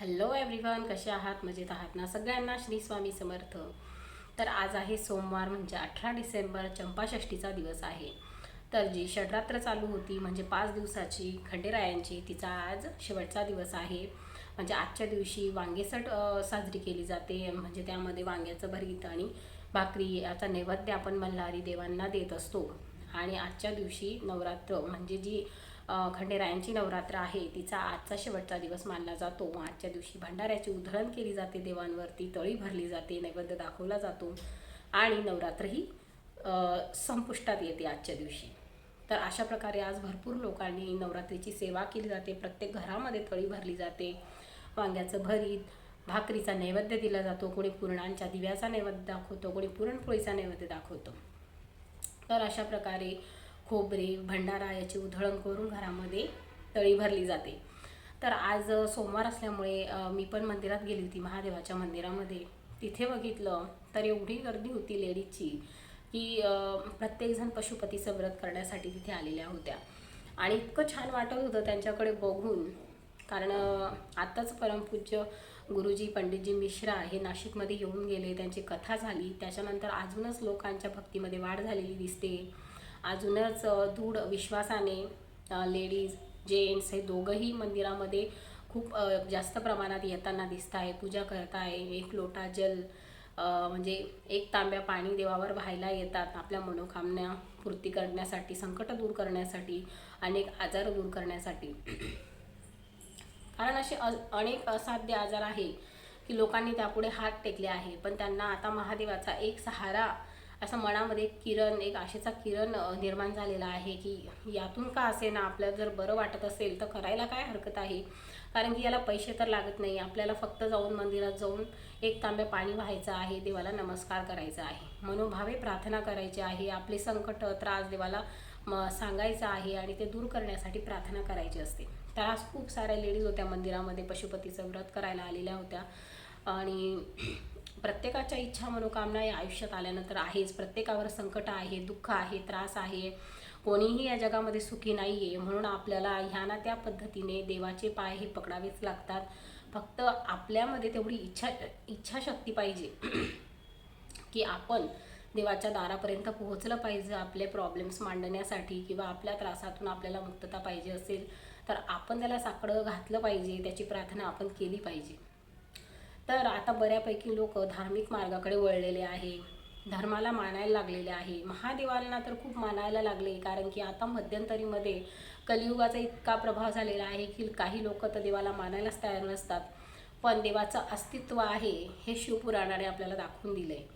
Hello everyone, कसे आहात? मजेत आहात ना? सगळ्यांना श्री स्वामी समर्थ. तर आज आहे सोमवार, म्हणजे 18 डिसेंबर, चंपाषष्ठीचा दिवस आहे. तर जी षडरात्र चालू होती म्हणजे 5 दिवसाची खंडेरायांची, तिचा आज शेवटचा दिवस आहे. म्हणजे आजच्या दिवशी वांगेसट साजरी केली जाते. म्हणजे त्यामध्ये वांग्याचं भरीत आणि भाकरी याचा नैवेद्य आपण मल्हारी देवांना देत असतो. आणि आजच्या दिवशी नवरात्र म्हणजे जी खंडेरायांची नवरात्र आहे तिचा आजचा शेवटचा दिवस मानला जातो. आजच्या दिवशी भंडाऱ्याची उधळण केली जाते, देवांवरती तळी भरली जाते, नैवेद्य दाखवला जातो आणि नवरात्र ही संपुष्टात येते आजच्या दिवशी. तर अशा प्रकारे आज भरपूर लोकांनी नवरात्रीची सेवा केली जाते. प्रत्येक घरामध्ये तळी भरली जाते, वांग्याचं भरीत, भाकरीचा नैवेद्य दिला जातो. कोणी पुरणांच्या दिव्याचा नैवेद्य दाखवतो, कोणी पुरणपोळीचा नैवेद्य दाखवतो. तर अशा प्रकारे खोबरे, भंडारा याची उधळण करून घरामध्ये तळी भरली जाते. तर आज सोमवार असल्यामुळे मी पण मंदिरात गेली होती, महादेवाच्या मंदिरामध्ये. तिथे बघितलं तर एवढी गर्दी होती लेडीजची की प्रत्येकजण पशुपतीचं व्रत करण्यासाठी तिथे आलेल्या होत्या. आणि इतकं छान वाटत होतं त्यांच्याकडे बघून. कारण आत्ताच परमपूज्य गुरुजी पंडितजी मिश्रा हे नाशिकमध्ये येऊन गेले, त्यांची कथा झाली. त्याच्यानंतर अजूनच लोकांच्या भक्तीमध्ये वाढ झालेली दिसते. अजूनच दृढ विश्वासाने लेडीज जेंट्स हे दोघंही मंदिरामध्ये खूप जास्त प्रमाणात येताना दिसत आहे, पूजा करत आहे. एक लोटा जल म्हणजे एक तांब्या पाणी देवावर व्हायला येतात, आपल्या मनोकामना पूर्ती करण्यासाठी, संकट दूर करण्यासाठी, अनेक आजार दूर करण्यासाठी. कारण असे अनेक असाध्य आजार आहे की लोकांनी त्यापुढे हात टेकले आहे, पण त्यांना आता महादेवाचा एक सहारा असं मनामध्ये किरण, एक आशेचा किरण निर्माण झालेला आहे की यातून का असे ना, आपल्याला जर बरं वाटत असेल तर करायला काय हरकत आहे. कारण की याला पैसे तर लागत नाही, आपल्याला फक्त जाऊन मंदिरात जाऊन एक तांब्या पाणी व्हायचं आहे, देवाला नमस्कार करायचा आहे, मनोभावे प्रार्थना करायची आहे, आपले संकट त्रास देवाला सांगायचं आहे आणि ते दूर करण्यासाठी प्रार्थना करायची असते. तर आज खूप साऱ्या लेडीज होत्या मंदिरामध्ये, पशुपतीचं व्रत करायला आलेल्या होत्या. आणि प्रत्येकाच्या इच्छा मनोकामना या आयुष्यात आल्यानंतर आहेच. प्रत्येकावर संकट आहे, दुःख आहे, त्रास आहे. कोणीही या जगामध्ये सुखी नाही आहे. म्हणून आपल्याला ह्या ना त्या पद्धतीने देवाचे पाय हे पकडावेच लागतात. फक्त आपल्यामध्ये तेवढी इच्छाशक्ती पाहिजे की आपण देवाच्या दारापर्यंत पोहोचलं पाहिजे. आपले प्रॉब्लेम्स मांडण्यासाठी किंवा आपल्या त्रासातून आपल्याला मुक्तता पाहिजे असेल तर आपण त्याला साकडं घातलं पाहिजे, त्याची प्रार्थना आपण केली पाहिजे. तर आता बऱ्यापैकी लोक धार्मिक मार्गाकडे वळलेले आहे, धर्माला मानायला लागलेले आहे. महादेवांना तर खूप मानायला लागले, कारण की आता मध्यंतरीमध्ये कलियुगाचा इतका प्रभाव झालेला आहे की काही लोक तर देवाला मानायलाच तयार नसतात. पण देवाचं अस्तित्व आहे हे शिवपुराणाने आपल्याला दाखवून दिलं आहे.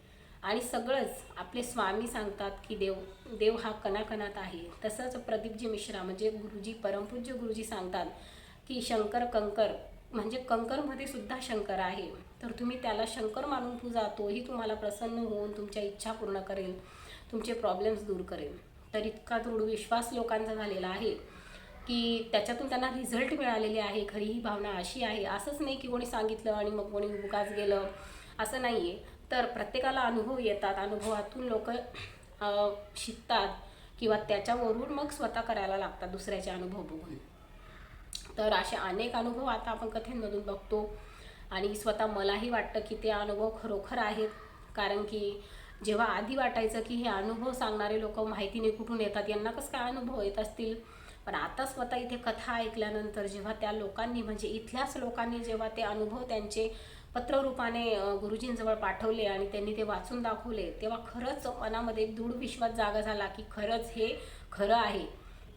आणि सगळंच आपले स्वामी सांगतात की देव हा कणाकणात आहे. तसंच प्रदीपजी मिश्रा म्हणजे गुरुजी, परमपूज्य गुरुजी सांगतात की शंकर कंकर, म्हणजे कंकरमध्ये सुद्धा शंकर आहे. तर तुम्ही त्याला शंकर मानून पूजा, तोही तुम्हाला प्रसन्न होऊन तुमच्या इच्छा पूर्ण करेल, तुमचे प्रॉब्लेम्स दूर करेल. तर इतका दृढ विश्वास लोकांचा झालेला आहे की त्याच्यातून त्यांना रिझल्ट मिळालेले आहे. खरी ही भावना अशी आहे, असंच नाही की कोणी सांगितलं आणि मग कोणी उगाच गेलं, असं नाही आहे. तर प्रत्येकाला अनुभव येतात, अनुभवातून लोक शिकतात किंवा त्याच्यावरून मग स्वतः करायला लागतात दुसऱ्याचे अनुभव बघून. तर असे अनेक अनुभव आता आपण कथेमधून बघतो आणि स्वतः मलाही वाटतं की ते अनुभव खरोखर आहेत. कारण की जेव्हा आधी वाटायचं की हे अनुभव सांगणारे लोक माहिती नाही कुठून येतात, यांना कसं काय अनुभव येत असतील, पण आता स्वतः इथे कथा ऐकल्यानंतर जेव्हा त्या लोकांनी, म्हणजे इथल्याच लोकांनी जेव्हा ते अनुभव त्यांचे पत्ररूपाने गुरुजींजवळ पाठवले आणि त्यांनी ते वाचून दाखवले, तेव्हा खरंच मनामध्ये एक दृढ विश्वास जागा झाला की खरंच हे खरं आहे.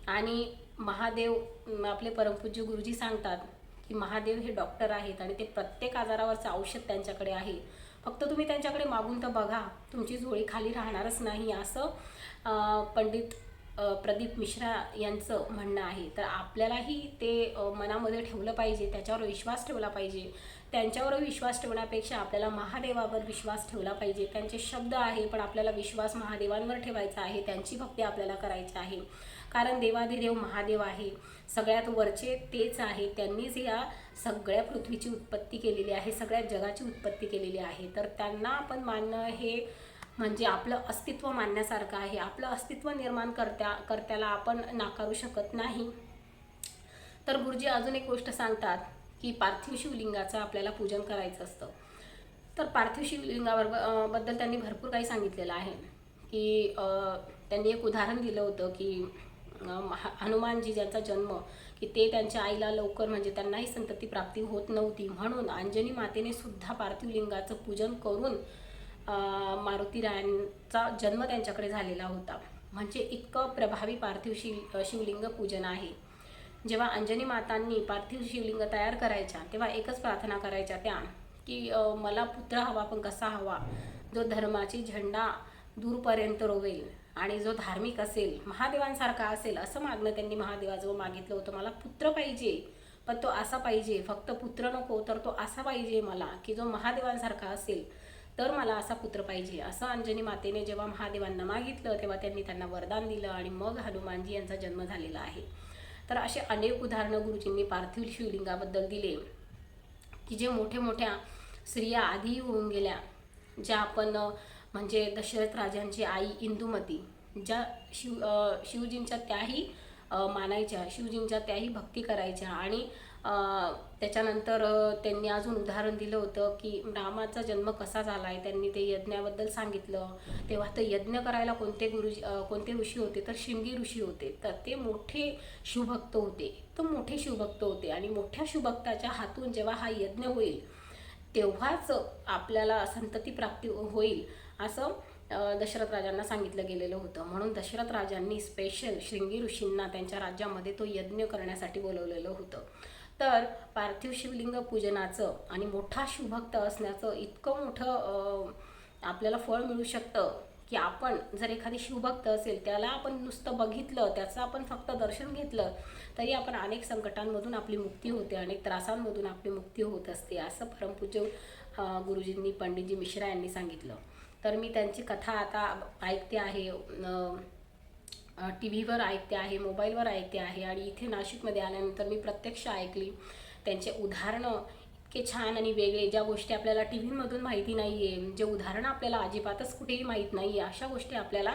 आणि महादेव, आपले परमपूज्य गुरुजी सांगतात की महादेव हे डॉक्टर आहेत आणि ते प्रत्येक आजारावरचं औषध त्यांच्याकडे आहे. फक्त तुम्ही त्यांच्याकडे मागून तर बघा, तुमची झोळी खाली राहणारच नाही, असं पंडित प्रदीप मिश्रा यांचं म्हणणं आहे. तर आपल्यालाही ते मनामध्ये ठेवलं पाहिजे, त्याच्यावर विश्वास ठेवला पाहिजे. त्यांच्यावर विश्वास ठेवण्यापेक्षा आपल्याला महादेवावर विश्वास ठेवला पाहिजे. त्यांचे शब्द आहे पण आपल्याला विश्वास महादेवांवर ठेवायचा आहे, त्यांची भक्ती आपल्याला करायची आहे. कारण देवाधिदेव महादेव आहे, सगळ्यात वरचे तेच आहे. त्यांनीच या सगळ्या पृथ्वीची उत्पत्ती केलेली आहे, सगळ्या जगाची उत्पत्ती केलेली आहे. तर त्यांना आपण मानणं हे म्हणजे आपलं अस्तित्व मानण्यासारखं आहे. आपलं अस्तित्व निर्माण करत्याला आपण नाकारू शकत नाही. तर गुरुजी अजून एक गोष्ट सांगतात की पार्थिव शिवलिंगाचं आपल्याला पूजन करायचं असतं. तर पार्थिव बद्दल त्यांनी भरपूर काही सांगितलेलं आहे की त्यांनी एक उदाहरण दिलं होतं की हनुमानजी ज्यांचा जन्म की ते त्यांच्या आईला लवकर म्हणजे त्यांनाही संतती प्राप्ती होत नव्हती, म्हणून अंजनी मातेने सुद्धा पार्थिव लिंगाचं पूजन करून मारुतीरायांचा जन्म त्यांच्याकडे झालेला होता. म्हणजे इतकं प्रभावी पार्थिव शिवलिंग पूजन आहे. जेव्हा अंजनी मातांनी पार्थिव शिवलिंग तयार करायच्या तेव्हा एकच प्रार्थना करायच्या त्या की मला पुत्र हवा, पण कसा हवा, जो धर्माची झेंडा दूरपर्यंत रोवेल आणि जो धार्मिक असेल, महादेवांसारखा असेल, असं मागणं त्यांनी महादेवाजवळ मागितलं होतं. मला पुत्र पाहिजे, पण तो असा पाहिजे, फक्त पुत्र नको तर तो असा पाहिजे मला की जो महादेवांसारखा असेल, तर मला असा पुत्र पाहिजे. असं अंजनी मातेने जेव्हा महादेवांना मागितलं तेव्हा त्यांनी त्यांना वरदान दिलं आणि मग हनुमानजी यांचा जन्म झालेला आहे. तर असे अनेक उदाहरणं गुरुजींनी पार्थिव शिवलिंगाबद्दल दिले की जे मोठ्या स्त्रिया आधी होऊन गेल्या, ज्या आपण म्हणजे दशरथ राजांची आई इंदुमती, ज्या शिवजींच्या त्याही मानायच्या, शिवजींच्या त्याही भक्ती करायच्या. आणि त्याच्यानंतर त्यांनी अजून उदाहरण दिलं होतं की रामाचा जन्म कसा झाला आहे, त्यांनी ते यज्ञाबद्दल सांगितलं. तेव्हा तर यज्ञ करायला कोणते ऋषी होते, तर शृंगी ऋषी होते. तर ते मोठे शिवभक्त होते, मोठे शिवभक्त होते आणि मोठ्या शिवभक्ताच्या हातून जेव्हा हा यज्ञ होईल तेव्हाच आपल्याला संतती प्राप्ती होईल, असं दशरथ राजांना सांगितलं गेलेलं होतं. म्हणून दशरथ राजांनी स्पेशल शृंगी ऋषींना त्यांच्या राज्यामध्ये तो यज्ञ करण्यासाठी बोलवलेलं होतं. तर पार्थिव शिवलिंग पूजनाचं आणि मोठा शिवभक्त असण्याचं इतकं मोठं आपल्याला फळ मिळू शकतं की आपण जर एखादी शिवभक्त असेल, त्याला आपण नुसतं बघितलं, त्याचं आपण फक्त दर्शन घेतलं, तरी आपण अनेक संकटांमधून आपली मुक्ती होते, अनेक त्रासांमधून आपली मुक्ती होत असते, असं परमपूज्य गुरुजींनी पंडितजी मिश्रा यांनी सांगितलं. तर मी त्यांची कथा आता ऐकते आहे, टी व्हीवर ऐकते आहे, मोबाईलवर ऐकते आहे आणि इथे नाशिकमध्ये आल्यानंतर मी प्रत्यक्ष ऐकली. त्यांचे उदाहरणं इतके छान आणि वेगळे, ज्या गोष्टी आपल्याला टी व्हीमधून माहिती नाही आहे, जे उदाहरणं आपल्याला अजिबातच कुठेही माहीत नाही आहे, अशा गोष्टी आपल्याला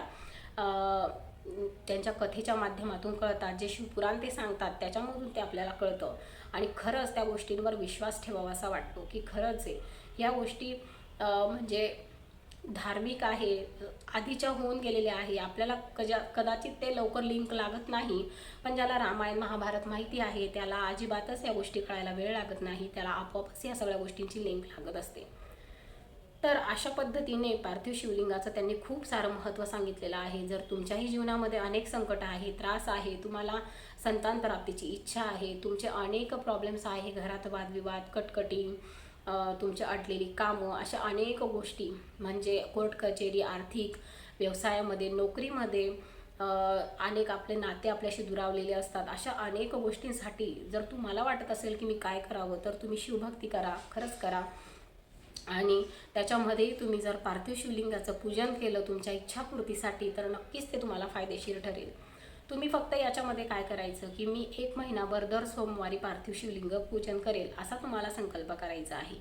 त्यांच्या कथेच्या माध्यमातून कळतात. जे शिवपुराण ते सांगतात त्याच्यामधून ते आपल्याला कळतं आणि खरंच त्या गोष्टींवर विश्वास ठेवावा असा वाटतो की खरंच आहे ह्या गोष्टी म्हणजे धार्मिक आहे, आधीच्या होऊन गेलेल्या आहे. आपल्याला कदाचित ते लवकर लिंक लागत नाही, पण ज्याला रामायण महाभारत माहिती आहे त्याला अजिबातच या गोष्टी कळायला वेळ लागत नाही, त्याला आपोआपच या सगळ्या गोष्टींची लिंक लागत असते. तर अशा पद्धतीने पार्थिव शिवलिंगाचं त्यांनी खूप सारं महत्त्व सांगितलेलं आहे. जर तुमच्याही जीवनामध्ये अनेक संकट आहे, त्रास आहे, तुम्हाला संतान प्राप्तीची इच्छा आहे, तुमचे अनेक प्रॉब्लेम्स आहे, घरात वादविवाद, कटकटी, तुमच्या अडलेली कामं, अशा अनेक गोष्टी म्हणजे कोर्ट कचेरी, आर्थिक व्यवसायामध्ये, नोकरीमध्ये अनेक आपले नाते आपल्याशी दुरावलेले असतात. अशा अनेक गोष्टींसाठी जर तुम्हाला वाटत असेल की मी काय करावं, तर तुम्ही शिवभक्ती करा, खरंच करा. आणि त्याच्यामध्ये तुम्ही जर पार्थिव शिवलिंगाचं पूजन केलं तुमच्या इच्छापूर्तीसाठी, तर नक्कीच ते तुम्हाला फायदेशीर ठरेल. तुम्ही फक्त याच्यामध्ये काय करायचं की मी 1 महिनाभर दर सोमवारी पार्थिव शिवलिंग पूजन करेल असा तुम्हाला संकल्प करायचा आहे.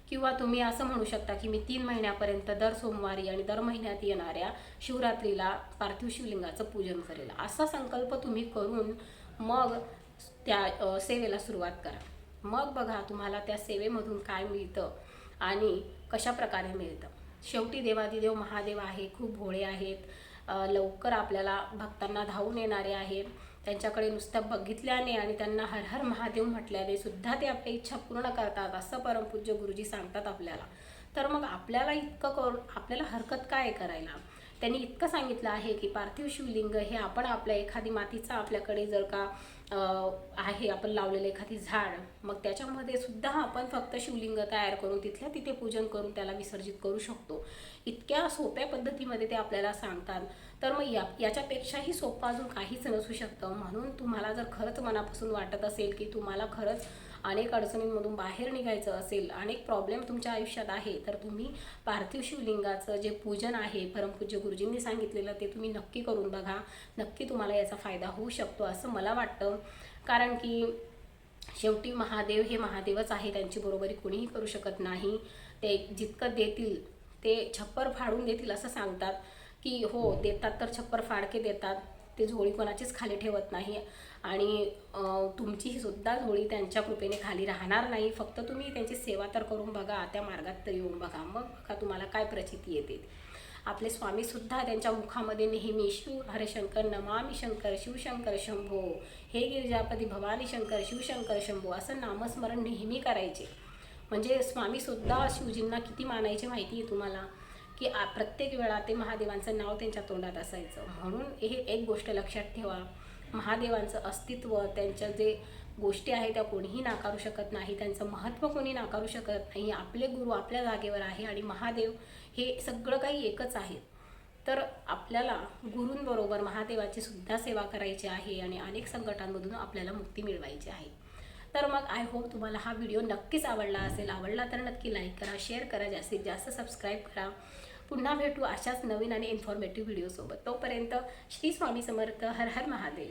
किंवा तुम्ही असं म्हणू शकता की मी 3 महिन्यापर्यंत दर सोमवारी आणि दर महिन्यात येणाऱ्या शिवरात्रीला पार्थिव शिवलिंगाचं पूजन करेल, असा संकल्प तुम्ही करून मग त्या सेवेला सुरुवात करा. मग बघा तुम्हाला त्या सेवेमधून काय मिळतं आणि कशा प्रकारे मिळतं. शेवटी देवादिदेव महादेव आहे, खूप भोळे आहेत, लवकर आपल्याला भक्तांना धावून येणारे आहेत. त्यांच्याकडे नुसतं बघितल्याने आणि त्यांना हर हर महादेव म्हटल्याने सुद्धा ते आपली इच्छा पूर्ण करतात, असं परमपूज्य गुरुजी सांगतात आपल्याला. तर मग आपल्याला इतकं करून आपल्याला हरकत काय करायला. त्यांनी इतकं सांगितलं आहे की पार्थिव शिवलिंग हे आपण आपल्या एखादी मातीचा आपल्याकडे जर का आहे, आपण लावलेलं एखादी झाड, मग त्याच्यामध्ये सुद्धा आपण फक्त शिवलिंग तयार करून तिथल्या तिथे पूजन करून त्याला विसर्जित करू शकतो. इतक्या सोप्या पद्धतीमध्ये ते आपल्याला सांगतात. तर मग याच्यापेक्षाही सोपं अजून काहीच नसू शकतं. म्हणून तुम्हाला जर खरंच मनापासून वाटत असेल की तुम्हाला खरंच अनेक अडचणींमधून बाहेर निघायचं असेल, अनेक प्रॉब्लेम तुमच्या आयुष्यात आहे, तर तुम्ही पार्थिव शिवलिंगाचं जे पूजन आहे परमपूज्य गुरुजींनी सांगितलेलं ते तुम्ही नक्की करून बघा. नक्की तुम्हाला याचा फायदा होऊ शकतो असं मला वाटतं. कारण की शेवटी महादेव हे महादेवच आहे, त्यांची बरोबरी कोणीही करू शकत नाही. ते जितकं देतील ते छप्पर फाडून देतील असं सांगतात की हो देतात तर छप्पर फाडके देतात, ते झोळी कोणाचीच खाली ठेवत नाही आणि तुमचीही सुद्धा झोळी त्यांच्या कृपेने खाली राहणार नाही. फक्त तुम्ही त्यांची सेवा तर करून बघा, त्या मार्गात तर येऊन बघा, मग बघा तुम्हाला काय प्रचिती येते. आपले स्वामीसुद्धा त्यांच्या मुखामध्ये नेहमी शिव हरशंकर नमामि शंकर शिवशंकर शंभो, हे गिरिजापती भवानी शंकर शिवशंकर शंभो असं नामस्मरण नेहमी करायचे. म्हणजे स्वामीसुद्धा शिवजींना किती मानायचे माहिती आहे तुम्हाला, की प्रत्येक वेळा ते महादेवांचं नाव त्यांच्या तोंडात असायचं. म्हणून हे एक गोष्ट लक्षात ठेवा, महादेवांचं अस्तित्व, त्यांच्या जे गोष्टी आहेत त्या कोणीही नाकारू शकत नाही, त्यांचं महत्त्व कोणी नाकारू शकत नाही. आपले गुरु आपल्या जागेवर आहे आणि महादेव हे सगळं काही एकच आहे. तर आपल्याला गुरूंबरोबर महादेवाची सुद्धा सेवा करायची आहे आणि अनेक संकटांमधून आपल्याला मुक्ती मिळवायची आहे. तर मग आय होप तुम्हाला हा व्हिडिओ नक्कीच आवडला असेल. आवडला तर नक्की लाईक करा, शेअर करा, जास्तीत जास्त सबस्क्राईब करा. पुन्हा भेटू अशाच नवीन आणि इन्फॉर्मेटिव्ह व्हिडिओसोबत. तोपर्यंत श्री स्वामी समर्थ. हर हर महादेव.